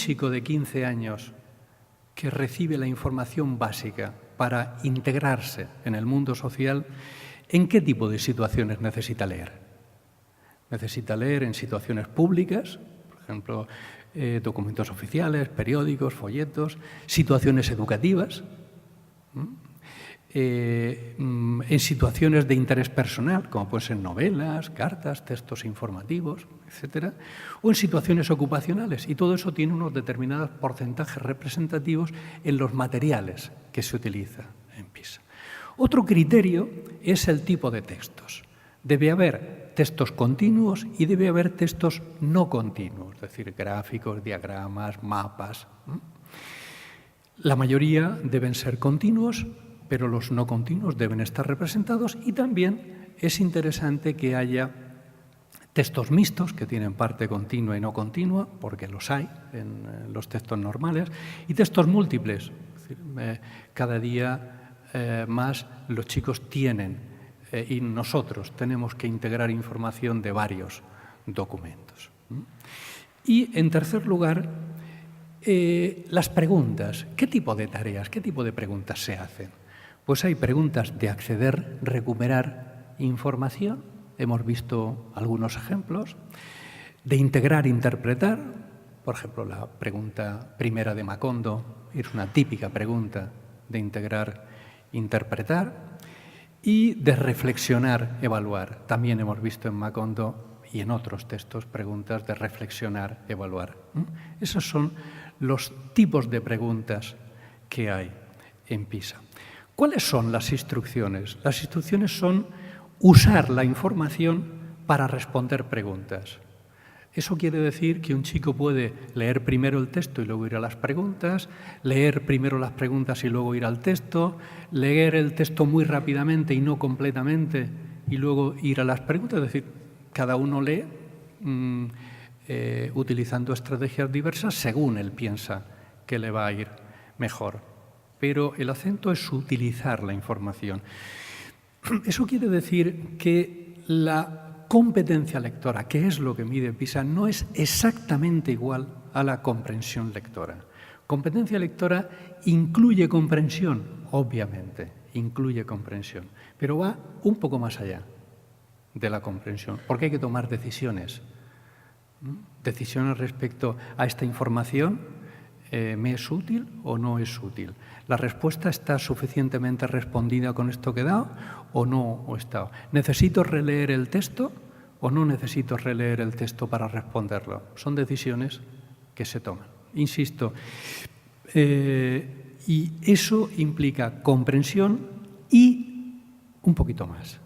chico de 15 años que recibe la información básica para integrarse en el mundo social, ¿en qué tipo de situaciones necesita leer? Necesita leer en situaciones públicas, por ejemplo, documentos oficiales, periódicos, folletos, situaciones educativas, en situaciones de interés personal, como pueden ser novelas, cartas, textos informativos, etcétera, o en situaciones ocupacionales. Y todo eso tiene unos determinados porcentajes representativos en los materiales que se utiliza en PISA. Otro criterio es el tipo de textos. Debe haber textos continuos y debe haber textos no continuos, es decir, gráficos, diagramas, mapas. La mayoría deben ser continuos, pero los no continuos deben estar representados, y también es interesante que haya textos mixtos que tienen parte continua y no continua, porque los hay en los textos normales, y textos múltiples. Es decir, cada día más los chicos tienen y nosotros tenemos que integrar información de varios documentos. Y, en tercer lugar, las preguntas. ¿Qué tipo de tareas, qué tipo de preguntas se hacen? Pues hay preguntas de acceder, recuperar información, hemos visto algunos ejemplos, de integrar, interpretar, por ejemplo, la pregunta primera de Macondo es una típica pregunta de integrar, interpretar, y de reflexionar, evaluar. También hemos visto en Macondo y en otros textos preguntas de reflexionar, evaluar. Esos son los tipos de preguntas que hay en PISA. ¿Cuáles son las instrucciones? Las instrucciones son usar la información para responder preguntas. Eso quiere decir que un chico puede leer primero el texto y luego ir a las preguntas, leer primero las preguntas y luego ir al texto, leer el texto muy rápidamente y no completamente y luego ir a las preguntas. Es decir, cada uno lee utilizando estrategias diversas según él piensa que le va a ir mejor. Pero el acento es utilizar la información. Eso quiere decir que la competencia lectora, que es lo que mide PISA, no es exactamente igual a la comprensión lectora. Competencia lectora incluye comprensión, obviamente, incluye comprensión, pero va un poco más allá de la comprensión, porque hay que tomar decisiones. Decisiones respecto a esta información, ¿me es útil o no es útil? ¿La respuesta está suficientemente respondida con esto que he dado o no está? ¿Necesito releer el texto o no necesito releer el texto para responderlo? Son decisiones que se toman. Insisto, y eso implica comprensión y un poquito más.